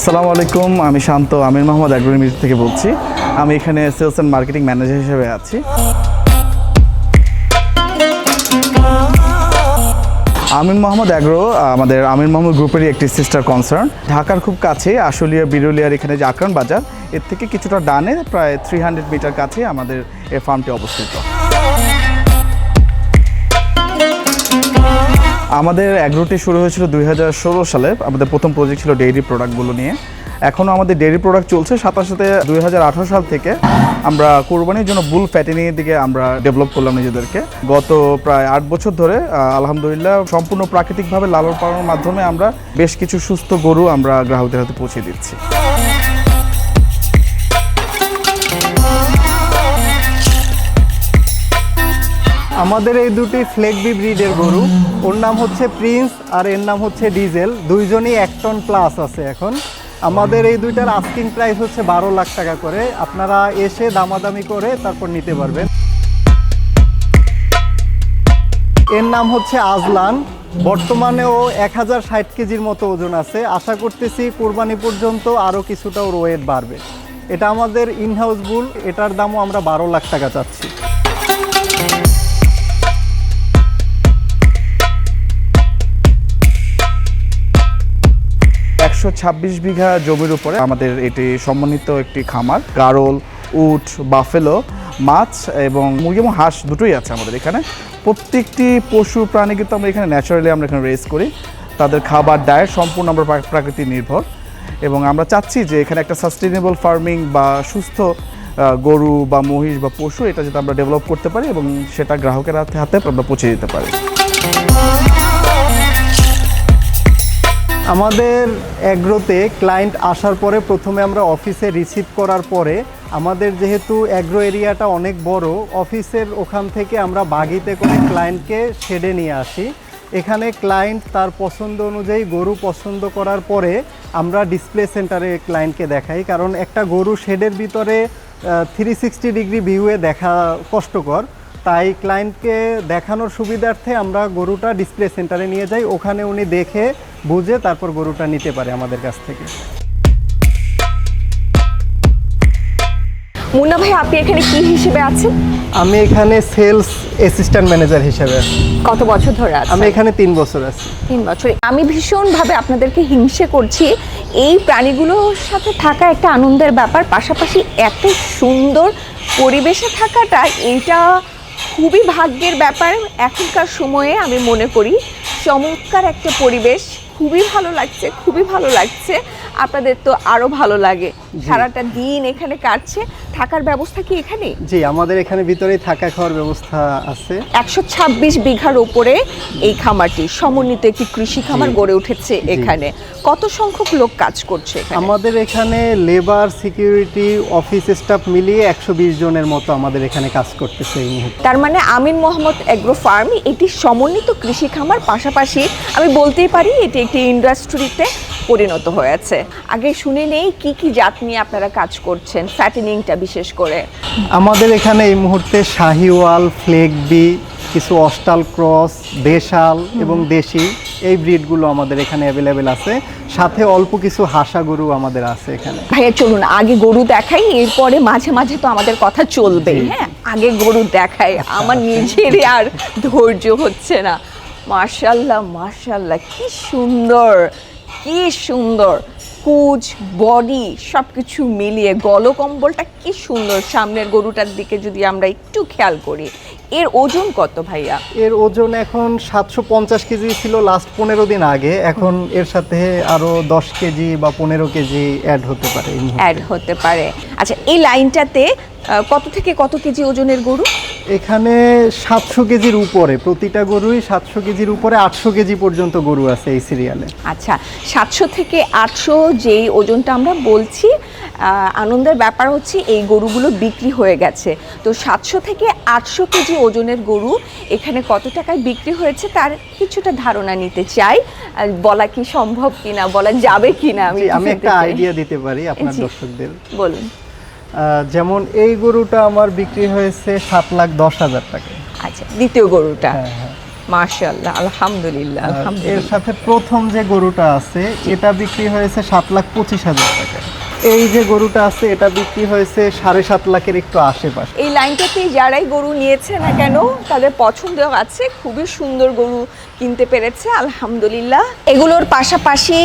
আসসালামু আলাইকুম, আমি শান্ত আমির মোহাম্মদ অ্যাগ্রো লিমিটেড থেকে বলছি। আমি এখানে সেলস অ্যান্ড মার্কেটিং ম্যানেজার হিসেবে আছি। আমির মোহাম্মদ অ্যাগ্রো আমাদের আমির মোহাম্মদ গ্রুপেরই একটি সিস্টার কনসার্ন। ঢাকার খুব কাছে আশুলিয়া বিরুলিয়ার এখানে যে আকরাম বাজার, এর থেকে কিছুটা ডানে প্রায় 300 মিটার কাছে আমাদের এই ফার্মটি অবস্থিত। আমাদের অ্যাগ্রোটি শুরু হয়েছিল 2016 সালে। আমাদের প্রথম প্রজেক্ট ছিল ডেইরি প্রোডাক্টগুলো নিয়ে। এখনও আমাদের ডেইরি প্রোডাক্ট চলছে, সাথে সাথে 2018 সাল থেকে আমরা কোরবানির জন্য বুল ফ্যাটেনিংয়ের দিকে আমরা ডেভেলপ করলাম নিজেদেরকে। গত প্রায় 8 বছর ধরে আলহামদুলিল্লাহ সম্পূর্ণ প্রাকৃতিকভাবে লালন পালনের মাধ্যমে আমরা বেশ কিছু সুস্থ গরু আমরা গ্রাহকদের হাতে পৌঁছে দিচ্ছি। আমাদের এই দুটি ফ্লেগবি ব্রিডের গরু, ওর নাম হচ্ছে প্রিন্স আর এর নাম হচ্ছে ডিজেল। দুইজনই 1 টন প্লাস আছে এখন। আমাদের এই দুইটার আস্কিং প্রাইস হচ্ছে 12 লাখ টাকা করে। আপনারা এসে দামাদামি করে তারপর নিতে পারবেন। এর নাম হচ্ছে আজলান। বর্তমানে ও 1060 কেজির মতো ওজন আছে। আশা করতেছি কোরবানি পর্যন্ত আরও কিছুটা ওর ওয়েট বাড়বে। এটা আমাদের ইনহাউস বুল, এটার দামও আমরা 12 লাখ টাকা চাচ্ছি। একশো 26 বিঘা জমির উপরে আমাদের এটি সমন্বিত একটি খামার। গারল, উট, বাফেলো, মাছ এবং মুরগি এবং হাঁস দুটোই আছে আমাদের এখানে। প্রত্যেকটি পশু প্রাণী কিন্তু আমরা এখানে ন্যাচারালি আমরা এখানে রেস করি। তাদের খাবার ডায়েট সম্পূর্ণ আমরা প্রাকৃতিক নির্ভর, এবং আমরা চাচ্ছি যে এখানে একটা সাস্টেনেবল ফার্মিং বা সুস্থ গরু বা মহিষ বা পশু এটা যাতে আমরা ডেভেলপ করতে পারি এবং সেটা গ্রাহকের হাতে আমরা পৌঁছে দিতে পারি। আমাদের অ্যাগ্রোতে ক্লায়েন্ট আসার পরে প্রথমে আমরা অফিসে রিসিভ করার পরে আমাদের যেহেতু অ্যাগ্রো এরিয়াটা অনেক বড়, অফিসের ওখান থেকে আমরা বাগিতে করে ক্লায়েন্টকে শেডে নিয়ে আসি। এখানে ক্লায়েন্ট তার পছন্দ অনুযায়ী গরু পছন্দ করার পরে আমরা ডিসপ্লে সেন্টারে ক্লায়েন্টকে দেখাই, কারণ একটা গরু শেডের ভিতরে 360 ডিগ্রি ভিউয়ে দেখা কষ্টকর। তাই ক্লায়েন্টকে দেখানোর সুবিধার্থে আমরা গরুটা ডিসপ্লে সেন্টারে নিয়ে যাই। ওখানে উনি দেখে বুঝে তারপর গরুটা নিতে পারে আমাদের কাছ থেকে। মুন্না ভাই, আপনি এখানে কি হিসেবে আছেন? আমি এখানে সেলস অ্যাসিস্ট্যান্ট ম্যানেজার হিসেবে আছি। কত বছর ধরে আছেন? আমি এখানে 3 বছর আছি। 3 বছর। আমি ভীষণভাবে আপনাদেরকে হিংসে করছি। এই প্রাণীগুলোর সাথে থাকা একটা আনন্দের ব্যাপার, পাশাপাশি এত সুন্দর পরিবেশে থাকাটা, এইটা খুবই ভাগ্যের ব্যাপার। এখনকার সময়ে আমি মনে করি চমৎকার একটা পরিবেশ, খুবই ভালো লাগছে, খুবই ভালো লাগছে। আপনাদের তো আরো ভালো লাগে। সারাটা দিন এখানে কাটছে। থাকার ব্যবস্থা কি এখানে? জি, আমাদের এখানে ভিতরেই থাকা খাওয়ার ব্যবস্থা আছে। 126 বিঘার উপরে এই খামারটি সমন্বিত একটি কৃষি খামার গড়ে উঠেছে এখানে। কত সংখ্যক লোক কাজ করছে এখানে? আমাদের এখানে লেবার, সিকিউরিটি, অফিস স্টাফ মিলিয়ে 120 জনের মতো আমাদের এখানে কাজ করতেছে এই মুহূর্তে। তার মানে আমির মোহাম্মদ অ্যাগ্রো ফার্ম এটি সমন্বিত কৃষি খামার, পাশাপাশি আমি বলতেই পারি এটি একটি ইন্ডাস্ট্রিতে পরিণত হয়েছে। আগে শুনে নেই কি কি জাত নিয়ে আপনারা কাজ করছেন, ফ্যাটেনিংটা বিশেষ করে। আমাদের এখানে এই মুহূর্তে শাহিওয়াল, ফ্লেগবি, কিছু অস্টাল ক্রস, দেশাল এবং দেশি, এই ব্রিডগুলো আমাদের এখানে অ্যাভেলেবেল আছে। সাথে অল্প কিছু হাসা গরু আমাদের আছে এখানে। ভাইয়া চলুন আগে গরু দেখাই, এরপরে মাঝে মাঝে তো আমাদের কথা চলবে। হ্যাঁ, আগে গরু দেখাই, আমার নিজেরই আর ধৈর্য হচ্ছে না। মাশাআল্লাহ মাশাআল্লাহ, কি সুন্দর, কি সুন্দর কুচ, বডি সব কিছু মিলিয়ে গলকম্বলটা কি সুন্দর। সামনের গরুটার দিকে যদি আমরা একটু খেয়াল করি, এর ওজন কত ভাইয়া? এর ওজন এখন 750 কেজি ছিল লাস্ট 15 দিন আগে। এখন এর সাথে আরো 10 কেজি বা 15 কেজি অ্যাড হতে পারে। অ্যাড হতে পারে। আচ্ছা, এই লাইনটাতে কত থেকে কত কেজি ওজনের গরু? এখানে 700 কেজির উপরে, প্রতিটা গরুই 700 কেজির উপরে, 800 কেজি পর্যন্ত গরু আছে এই সিরিয়ালে। আচ্ছা, 700 থেকে 800 যেই ওজনটা আমরা বলছি, আনন্দের ব্যাপার হচ্ছে এই গরুগুলো বিক্রি হয়ে গেছে। তো 700 থেকে 800 কেজি ওজনের গরু এখানে কত টাকায় বিক্রি হয়েছে তার কিছুটা ধারণা নিতে চাই। বলা কি সম্ভব কিনা, বলা যাবে কিনা আমি একটা আইডিয়া দিতে পারি আপনার দর্শকদের। বলুন। যেমন এই গরুটা আমার বিক্রি হয়েছে 7,10,000 টাকা। আচ্ছা, দ্বিতীয় গরুটা। হ্যাঁ হ্যাঁ। মাশাআল্লাহ, আলহামদুলিল্লাহ, এর আলহামদুলিল্লাহ। সাথে প্রথম যে গরুটা আছে এটা বিক্রি হয়েছে 7,25,000 টাকা। এই যে গরুটা আছে এটা বিক্রি হয়েছে 7.5 লাখের একটু আশেপাশে। এই লাইনটাতে যারাই গরু নিয়েছে না কেন তাদের পছন্দ আছে, খুবই সুন্দর গরু কিনতে পেরেছে আলহামদুলিল্লাহ। এগুলোর পাশাপাশি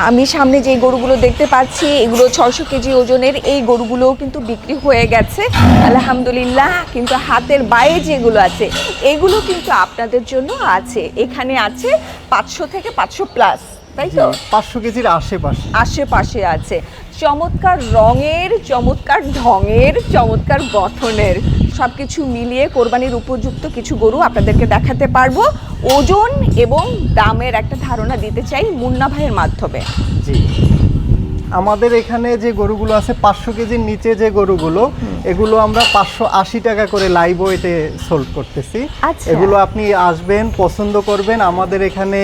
আমি সামনে যে গরুগুলো দেখতে পাচ্ছি এগুলো 600 কেজি ওজনের, এই গরুগুলোও কিন্তু বিক্রি হয়ে গেছে আলহামদুলিল্লাহ। কিন্তু হাতের বাইরে যেগুলো আছে এগুলো কিন্তু আপনাদের জন্য আছে, এখানে আছে 500 থেকে 500 প্লাস, তাই তো? 500 কেজির আশেপাশে। আশেপাশে আছে চমৎকার রঙের, চমৎকার ঢঙের, চমৎকার গঠনের, সবকিছু মিলিয়ে কোরবানির উপযুক্ত কিছু গরু আপনাদেরকে দেখাতে পারবো। ওজন এবং দামের একটা ধারণা দিতে চাই মুন্না ভাইয়ের মাধ্যমে। জি, আমাদের এখানে যে গরুগুলো আছে 500 কেজির নিচে যে গরুগুলো, এগুলো আমরা 580 টাকা করে লাইভ ওয়েটে সোল্ড করতেছি। আচ্ছা। এগুলো আপনি আসবেন, পছন্দ করবেন, আমাদের এখানে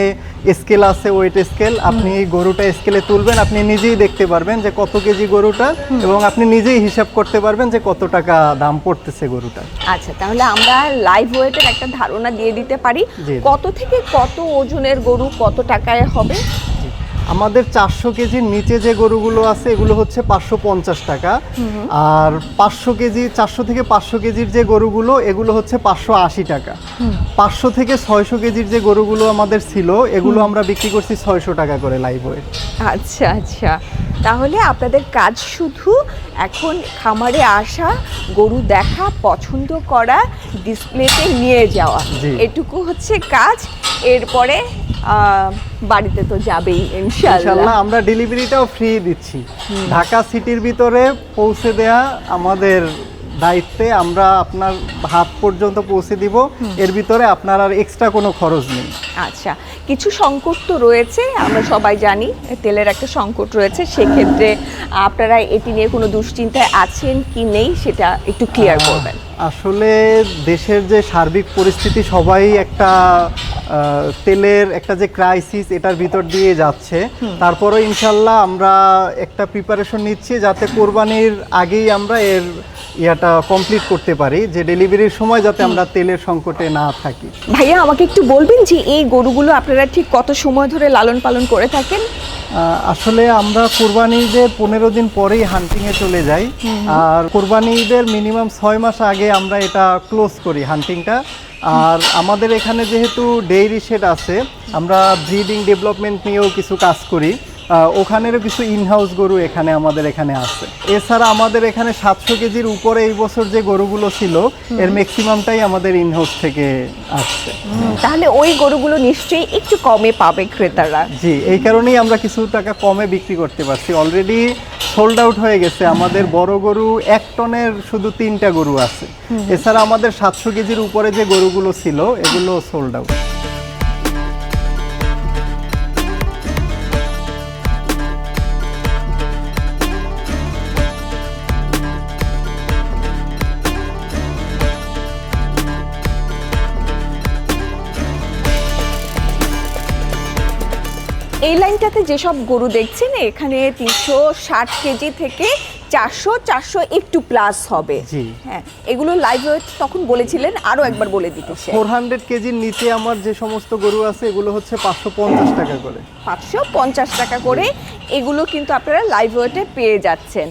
স্কেল আছে, ওয়েট স্কেল, আপনি এই গরুটা স্কেলে তুলবেন, আপনি নিজেই দেখতে পারবেন যে কত কেজি গরুটা, এবং আপনি নিজেই হিসাব করতে পারবেন যে কত টাকা দাম পড়তেছে গরুটা। আচ্ছা, তাহলে আমরা লাইভ ওয়েটের একটা ধারণা দিয়ে দিতে পারি, জি। কত থেকে কত ওজনের গরু কত টাকায় হবে? আমাদের 400 কেজির নিচে যে গরুগুলো আছে এগুলো হচ্ছে 550 টাকা, আর 500 কেজি 400 থেকে 500 কেজির যে গরুগুলো এগুলো হচ্ছে 580 টাকা। 500 থেকে 600 কেজির যে গরুগুলো আমাদের ছিল এগুলো আমরা বিক্রি করছি 600 টাকা করে লাইভ ওয়েট। আচ্ছা আচ্ছা, তাহলে আপনাদের কাজ শুধু এখন খামারে আসা, গরু দেখা, পছন্দ করা, ডিসপ্লেতে নিয়ে যাওয়া, জি। এটুকু হচ্ছে কাজ। এরপরে বাড়িতে তো যাবেই ইনশাআল্লাহ। ইনশাআল্লাহ আমরা ডেলিভারিটাও ফ্রি দিচ্ছি। ঢাকা সিটির ভিতরে পৌঁছে দেয়া আমাদের দায়িত্বে, আমরা আপনার হাত পর্যন্ত পৌঁছে দিব, এর ভিতরে আপনার আর এক্সট্রা কোনো খরচ নেই। আচ্ছা, কিছু সংকট তো রয়েছে, আমরা সবাই জানি তেলের একটা সংকট রয়েছে, সেক্ষেত্রে আপনারা এটি নিয়ে কোনো দুশ্চিন্তায় আছেন কি নেই সেটা একটু ক্লিয়ার করবেন। আসলে দেশের যে সার্বিক পরিস্থিতি, সবাই একটা তেলের একটা যে ক্রাইসিস এটার ভিতর দিয়ে যাচ্ছে, তারপরে ইনশাল্লাহ আমরা একটা প্রিপারেশন নিচ্ছি যাতে কোরবানির আগেই আমরা এর ইয়াটা কমপ্লিট করতে পারি, যে ডেলিভারির সময় যাতে আমরা তেলের সংকটে না থাকি। ভাইয়া আমাকে একটু বলবেন যে এই গরুগুলো আপনারা ঠিক কত সময় ধরে লালন পালন করে থাকেন? আসলে আমরা কোরবানি ঈদের 15 দিন পরেই হান্টিংয়ে চলে যাই, আর কোরবানি ঈদের মিনিমাম 6 মাস আগে আমরা এটা ক্লোজ করি হান্টিংটা। আর আমাদের এখানে যেহেতু ডেইরি শেড আছে, আমরা ব্রিডিং ডেভেলপমেন্ট নিয়েও কিছু কাজ করি, ওখানেরও কিছু ইনহাউস গরু এখানে আমাদের এখানে আছে। এছাড়া আমাদের এখানে 700 কেজির উপরে এই বছর যে গরুগুলো ছিল এর ম্যাক্সিমামটাই আমাদের ইনহাউস থেকে আসছে। তাহলে ওই গরুগুলো নিশ্চয়ই একটু কমে পাবে ক্রেতারা। জি, এই কারণেই আমরা কিছু টাকা কমে বিক্রি করতে পারছি। অলরেডি সোল্ড আউট হয়ে গেছে আমাদের বড় গরু 1 টনের শুধু 3টা গরু আছে। এছাড়া আমাদের 700 কেজির উপরে যে গরুগুলো ছিল এগুলো সোল্ড আউট। এই লাইনটাতে যেসব গরু দেখছেন এখানে 360 কেজি থেকে 400 একটু প্লাস হবে। জি। হ্যাঁ, এগুলো লাইভ ওয়েট তখন বলেছিলেন, আরো একবার বলে দিতে চাই। 400 কেজির নিচে আমার যে সমস্ত গরু আছে এগুলো হচ্ছে 550 টাকা করে। 550 টাকা করে এগুলো কিন্তু আপনারা লাইভ ওয়েটে পেয়ে যাচ্ছেন।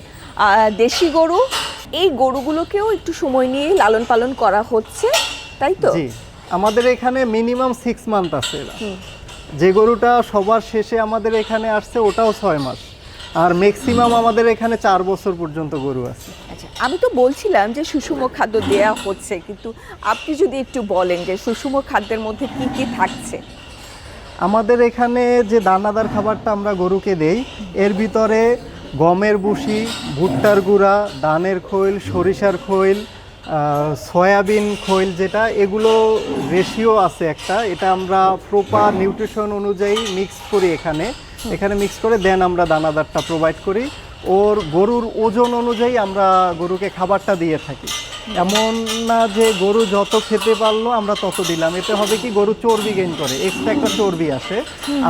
দেশি গরু, এই গরুগুলোকেও একটু সময় নিয়ে লালন পালন করা হচ্ছে, তাই তো? জি, আমাদের এখানে মিনিমাম 6 মান্থ আছে এরা। যে গরুটা সবার শেষে আমাদের এখানে আসছে ওটাও 6 মাস, আর ম্যাক্সিমাম আমাদের এখানে 4 বছর পর্যন্ত গরু আছে। আচ্ছা, আমি তো বলছিলাম যে সুষম খাদ্য দেয়া হচ্ছে, কিন্তু আপনি যদি একটু বলেন যে সুষম খাদ্যের মধ্যে কি কি থাকছে? আমাদের এখানে যে দানাদার খাবারটা আমরা গরুকে দেই এর ভিতরে গমের ভুসি, ভুট্টার গুঁড়া, ধানের খৈল, সরিষার খৈল, সয়াবিন খৈল, যেটা এগুলো রেশিও আছে একটা, এটা আমরা প্রপার নিউট্রিশন অনুযায়ী মিক্স করি এখানে মিক্স করে দেন আমরা দানাদারটা প্রোভাইড করি। ওর গরুর ওজন অনুযায়ী আমরা গরুকে খাবারটা দিয়ে থাকি। এমন না যে গরু যত খেতে পারলো আমরা তত দিলাম, এতে হবে কি গরু চর্বি গেইন করে, এক্সট্রা একটা চর্বি আসে।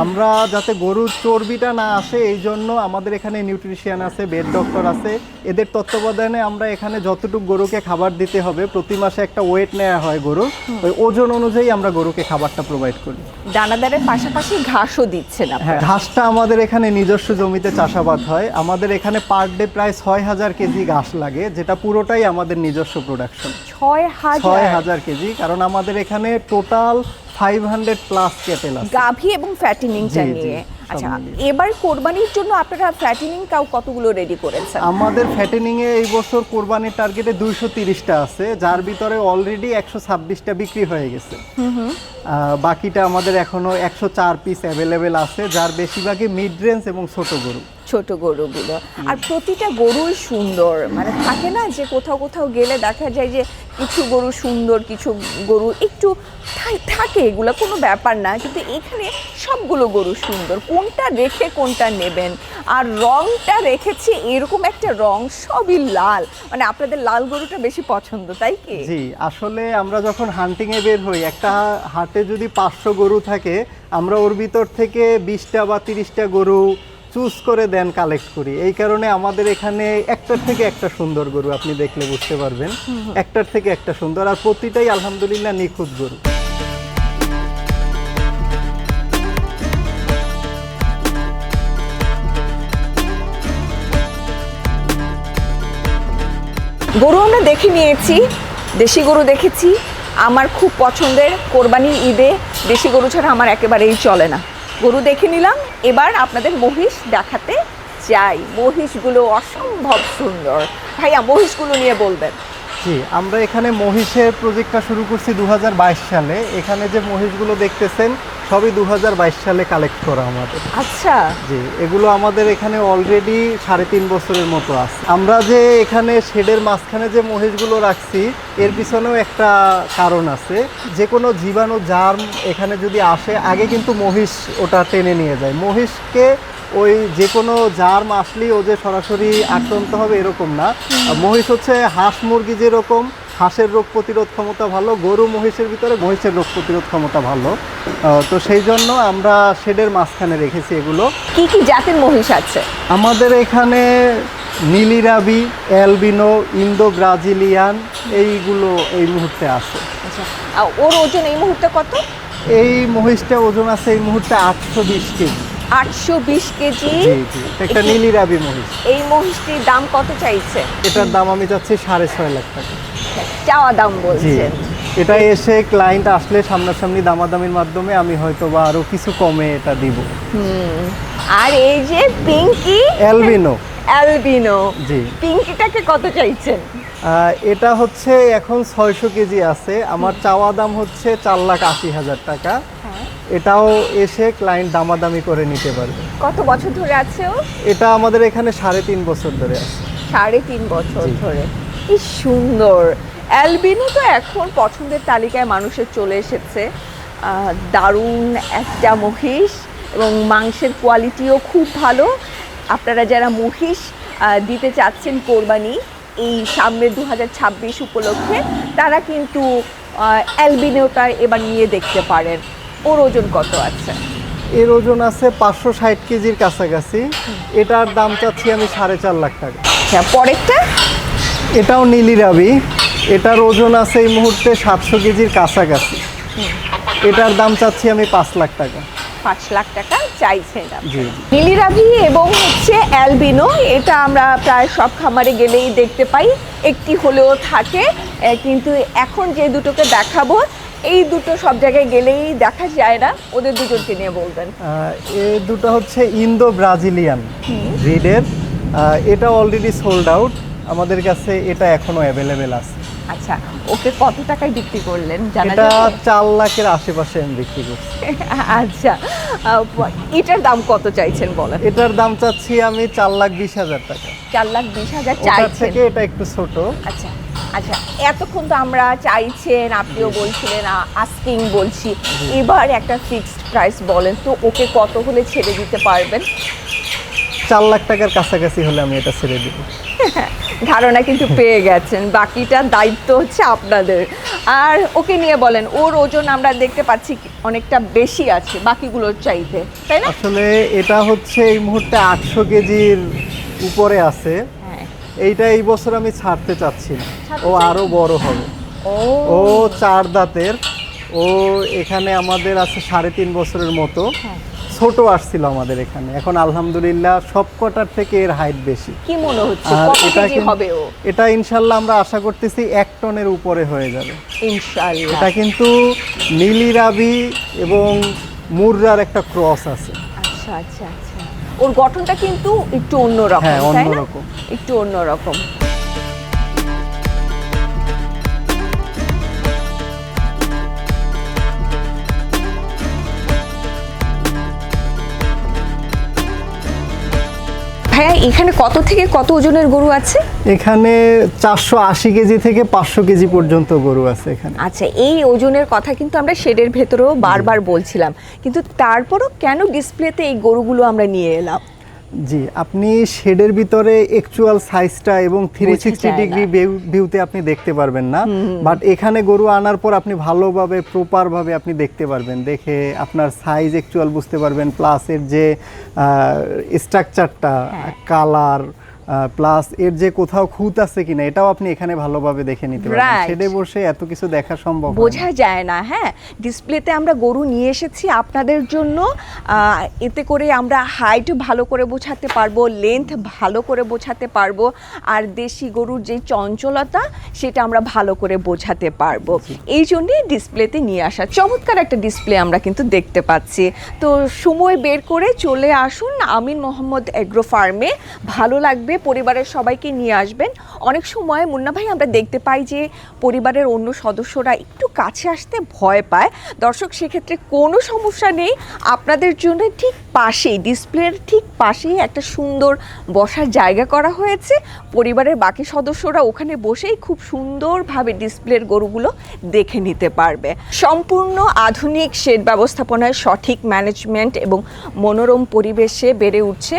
আমরা যাতে গরুর চর্বিটা না আসে এই জন্য আমাদের এখানে নিউট্রিশিয়ান আছে, বেড ডক্টর আছে, এদের তত্ত্বাবধানে আমরা এখানে যতটুকু গরুকে খাবার দিতে হবে প্রতি মাসে একটা ওয়েট নেওয়া হয় গরুর, ওই ওজন অনুযায়ী আমরা গরুকে খাবারটা প্রোভাইড করি। দানাদারের পাশাপাশি ঘাসও দিচ্ছেন হ্যাঁ, আপনারা? ঘাসটা আমাদের এখানে নিজস্ব জমিতে চাষাবাদ হয়, আমাদের এখানে পার ডে প্রায় 6,000 কেজি ঘাস লাগে, যেটা পুরোটাই আমাদের নিজস্ব প্রোডাকশন। 6,000 কেজি, কারণ আমাদের এখানে টোটাল 500 প্লাস ক্যাটেল আছে গাভী এবং ফ্যাটেনিংটা জি, জি, নিয়ে। সব আচ্ছা, মিলিয়ে। এবার কোরবানির জন্য আপনারা ফ্যাটেনিং কাউ কতগুলো রেডি করেছেন? আমাদের ফ্যাটেনিং এ এই বছর কোরবানির টার্গেটে 230টা আছে, যার ভিতরে অলরেডি 126টা বিক্রি হয়ে গেছে। বাকিটা আমাদের এখনো 104 পিস অ্যাভেলেবেল আছে, যার বেশিরভাগই মিড রেঞ্জ এবং ছোট গরু। ছোট গরুগুলো, আর প্রতিটা গরুই সুন্দর, মানে থাকে না যে কোথাও কোথাও গেলে দেখা যায় যে কিছু গরু সুন্দর, কিছু গরু একটু থাকে, এগুলো কোনো ব্যাপার না, কিন্তু এখানে সবগুলো গরু সুন্দর, কোনটা রেখে কোনটা নেবেন। আর রংটা রেখেছি এরকম একটা রং, সবই লাল, মানে আপনাদের লাল গরুটা বেশি পছন্দ, তাই কি? জি, আসলে আমরা যখন হান্টিং এ বের হই, একটা হাটে যদি 500 গরু থাকে, আমরা ওর ভিতর থেকে 20টা বা 30টা গরু চুজ করে দেন কালেক্ট করি। এই কারণে আমাদের এখানে একটার থেকে একটা সুন্দর গরু, আপনি দেখলে বুঝতে পারবেন, একটার থেকে একটা সুন্দর, আর প্রতিটাই আলহামদুলিল্লাহ নিখুঁত গরু। গরু আমরা দেখে নিয়েছি, দেশি গরু দেখেছি, আমার খুব পছন্দের, কোরবানির ঈদে দেশি গরু ছাড়া আমার একেবারেই চলে না। গরু দেখে নিলাম, এবার আপনাদের মহিষ দেখাতে চাই। মহিষগুলো অসম্ভব সুন্দর। ভাইয়া, মহিষগুলো নিয়ে বলবেন। জি, আমরা এখানে মহিষের প্রজেক্টটা শুরু করছি 2022 সালে। এখানে যে মহিষগুলো দেখতেছেন সবই 2022 সালে কালেক্ট করা আমাদের। আচ্ছা, জি, এগুলো আমাদের এখানে অলরেডি 3.5 বছরের মতো আছে। আমরা যে এখানে শেডের মাঝখানে যে মহিষগুলো রাখছি এর পিছনেও একটা কারণ আছে। যে কোনো জীবাণু জার্ম এখানে যদি আসে, আগে কিন্তু মহিষ ওটা টেনে নিয়ে যায়। মহিষকে ওই যে কোনো জার্ম আসলেই ও যে সরাসরি আক্রান্ত হবে এরকম না। মহিষ হচ্ছে হাঁস মুরগি যেরকম, হাঁসের রোগ প্রতিরোধ ক্ষমতা ভালো, গরু মহিষের ভিতরে মহিষের রোগ প্রতিরোধ ক্ষমতা ভালো। তো সেই জন্য আমরা শেডের মাঝখানে রেখেছি এগুলো। কি কি জাতের মহিষ আছে? আমাদের এখানে নীলি রাবি, অ্যালবিনো, ইন্দো ব্রাজিলিয়ান এইগুলো এই মুহূর্তে আছে। আচ্ছা, ওর ওজন এই মুহূর্তে কত? এই মহিষটা ওজন আছে এই মুহূর্তে 820 কেজি। 820 কেজি। জি জি, একটা নীলি রাবি মহিষ। এই মহিষটির দাম কত চাইছে? এটার দাম আমি চাচ্ছি 6.5 লাখ টাকা। চাওয়া দাম জি, বলছেন? এটা এসে ক্লায়েন্ট আসলে সামনাসামনি দামাদামির মাধ্যমে আমি হয়তো বা আরো কিছু কমে এটা দিব। আর এই যে পিঙ্কি, অ্যালবিনো। অ্যালবিনো, জি, পিঙ্কিটাকে কত চাইছেন? এটা হচ্ছে এখন 600 কেজি আছে, আমার চাওয়া দাম হচ্ছে 4,80,000 টাকা। এটাও এসে ক্লায়েন্ট দামাদামি করে নিতে পারবে। কত বছর ধরে আছে ও? এটা আমাদের এখানে 3.5 বছর ধরে আছে। 3.5 বছর জি। ধরে। কি সুন্দর! অ্যালবিনো তো এখন পছন্দের তালিকায় মানুষের চলে এসেছে। দারুণ একটা মহিষ এবং মাংসের কোয়ালিটিও খুব ভালো। আপনারা যারা মহিষ দিতে চাচ্ছেন কোরবানি এই সামনে 2026 উপলক্ষে, তারা কিন্তু অ্যালবিনোটা এবার নিয়ে দেখতে পারেন। ওর ওজন কত আছে? এর ওজন আছে 560 কেজির কাছাকাছি। এটার দাম চাচ্ছি আমি 4.5 লাখ টাকা। আচ্ছা, পরেরটা? এটাও নীলি রাবি, এটার ওজন আছে এই মুহূর্তে 700 কেজির কাছাকাছি। এটার দাম চাচ্ছি আমি 5 লাখ টাকা। 5 লাখ টাকা চাইছেন আপনি। জি জি। নীলি রাভি এবং হচ্ছে অ্যালবিনো, এটা আমরা প্রায় সব খামারে গেলেই দেখতে পাই, একটি হলেও থাকে। কিন্তু এখন যে দুটোকে দেখাবো, এই দুটো সব জায়গায় গেলেই দেখা যায় না। ওদের দুজনকে নিয়ে বলবেন। এই দুটো হচ্ছে ইন্দো ব্রাজিলিয়ান ব্রিডের। এটা অলরেডি সোল্ড আউট, আমাদের কাছে এটা এখনো অ্যাভেলেবেল আছে। আচ্ছা, ওকে কত টাকায় বিক্রি করলেন জানা এটা যাবে? 4 লাখের আশেপাশে আমি বিক্রি করছি। আচ্ছা, এটার দাম কত চাইছেন বলেন? এটার দাম চাচ্ছি আমি 4,20,000 টাকা। 4,20,000 ওটার চাইছেন? থেকে এটা একটু ছোট। আচ্ছা আচ্ছা, এতক্ষণ তো আমরা চাইছেন, আপনিও বলছিলেন, আস্কিং বলছি, এবার একটা ফিক্সড প্রাইস বলেন তো, ওকে কত হলে ছেড়ে দিতে পারবেন? 4 লাখ টাকার কাছাকাছি হলে আমি এটা ছেড়ে দিব। ধারণা কিন্তু পেয়ে গেছেন, বাকিটা দায়িত্ব হচ্ছে আপনাদের। আর ওকে নিয়ে বলেন, ওর ওজন আমরা দেখতে পাচ্ছি অনেকটা বেশি আছে বাকিগুলোর চাইতে, তাই না? আসলে এটা হচ্ছে এই মুহূর্তে 800 কেজির উপরে আছে। হ্যাঁ। এইটা এই বছর আমি ছাড়তে চাচ্ছি না, ছাড়তে ও চাচ্ছেন? আরো বড় হবে। ও 4 দাঁতের, ও এখানে আমাদের আছে 3.5 বছরের মতো। হ্যাঁ। ছোট আসছিল আমাদের এখানে, এখন আলহামদুলিল্লাহ সবকটার থেকে এর হাইট বেশি। কি মনে হচ্ছে আর কত এটা কেজি হবে ও? এটা ইনশাল্লাহ আমরা আশা করতেছি 1 টনের উপরে হয়ে যাবে। ইনশাআল্লাহ। এটা কিন্তু নীলি রাবি এবং মুর্রার একটা ক্রস আছে। আচ্ছা আচ্ছা আচ্ছা, ওর গঠনটা কিন্তু একটু অন্যরকম, হ্যাঁ, তাই না? অন্যরকম। একটু অন্যরকম। ভাইয়া, এখানে কত থেকে কত ওজনের গরু আছে? এখানে 480 কেজি থেকে 500 কেজি পর্যন্ত গরু আছে এখানে। আচ্ছা, এই ওজনের কথা কিন্তু আমরা শেডের ভেতরেও বারবার বলছিলাম, কিন্তু তারপরও কেন ডিসপ্লেতে এই গরুগুলো আমরা নিয়ে এলাম? জি, আপনি শেডের ভিতরে অ্যাকচুয়াল সাইজটা এবং 360 যায় না। ডিগ্রি ভিউতে আপনি দেখতে পারবেন না, বাট এখানে গরু আনার পর আপনি ভালোভাবে প্রপারভাবে আপনি দেখতে পারবেন, দেখে আপনার সাইজ অ্যাকচুয়াল বুঝতে পারবেন, প্লাস এর যে স্ট্রাকচারটা, কালার, প্লাস এর যে কোথাও খুঁত আছে কিনা এটাও আপনি এখানে ভালোভাবে দেখে নিতে পারবেন। Right. শেডে বসে এত কিছু দেখা সম্ভব হয় না। বোঝা যায় না। হ্যাঁ, ডিসপ্লেতে আমরা গরু নিয়ে এসেছি আপনাদের জন্য, এতে করে আমরা হাইট ভালো করে বোঝাতে পারবো, লেন্থ ভালো করে বোঝাতে পারবো, আর দেশি গরুর যে চঞ্চলতা সেটা আমরা ভালো করে বোঝাতে পারবো। এই জন্যই ডিসপ্লেতে নিয়ে আসা। চমৎকার একটা ডিসপ্লে আমরা কিন্তু দেখতে পাচ্ছি। তো সময় বের করে চলে আসুন আমিন মোহাম্মদ এগ্রো ফার্মে, ভালো লাগবে, পরিবারের সবাইকে নিয়ে আসবেন। অনেক সময় মুন্না ভাই আমরা দেখতে পাই যে পরিবারের অন্য সদস্যরা একটু কাছে আসতে ভয় পায়। দর্শক, সেক্ষেত্রে কোনো সমস্যা নেই, আপনাদের জন্য ঠিক পাশেই, ডিসপ্লের ঠিক পাশেই একটা সুন্দর বসার জায়গা করা হয়েছে। পরিবারের বাকি সদস্যরা ওখানে বসেই খুব সুন্দরভাবে ডিসপ্লের গরুগুলো দেখে নিতে পারবে। সম্পূর্ণ আধুনিক শেড ব্যবস্থাপনায়, সঠিক ম্যানেজমেন্ট এবং মনোরম পরিবেশে বেড়ে উঠছে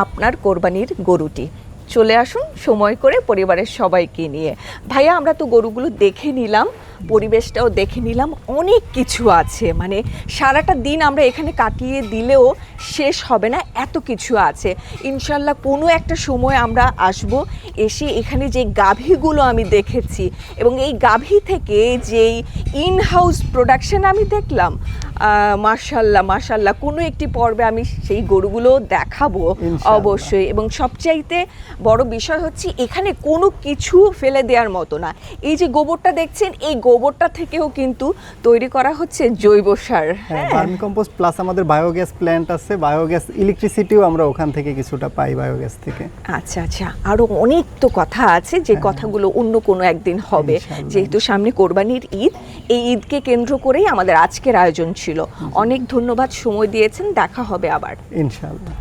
আপনার কোরবানির গরুটি। চলে আসুন সময় করে পরিবারের সবাইকে নিয়ে। ভাইয়া, আমরা তো গরুগুলো দেখে নিলাম, পরিবেশটাও দেখে নিলাম, অনেক কিছু আছে, মানে সারাটা দিন আমরা এখানে কাটিয়ে দিলেও শেষ হবে না, এত কিছু আছে। ইনশাল্লাহ কোনো একটা সময় আমরা আসব, এসে এখানে যে গাভীগুলো আমি দেখেছি এবং এই গাভী থেকে যেই ইন হাউস প্রোডাকশন আমি দেখলাম, মাশাল্লাহ মাশাল্লাহ, কোনো একটি পর্বে আমি সেই গরুগুলো দেখাবো ইনশাআল্লাহ। অবশ্যই। এবং সবচাইতে বড় বিষয় হচ্ছে এখানে কোনো কিছু ফেলে দেওয়ার মতো না। এই যে গোবরটা দেখছেন, এই গোবরটা থেকেও কিন্তু তৈরি করা হচ্ছে জৈব সার। হ্যাঁ, ভার্মি কম্পোস্ট প্লাস আমাদের বায়োগ্যাস প্ল্যান্ট আছে, বায়োগ্যাস ইলেকট্রিসিটিও আমরা ওখান থেকে কিছুটা পাই বায়োগ্যাস থেকে। আচ্ছা আচ্ছা, আরো অনেক তো কথা আছে যে কথাগুলো অন্য কোনো একদিন হবে, ইনশাআল্লাহ। যেহেতু সামনে কোরবানির ঈদ, এই ঈদকে কেন্দ্র করেই আমাদের আজকের আয়োজন ছিল। অনেক ধন্যবাদ, সময় দিয়েছেন, দেখা হবে আবার। ইনশাআল্লাহ।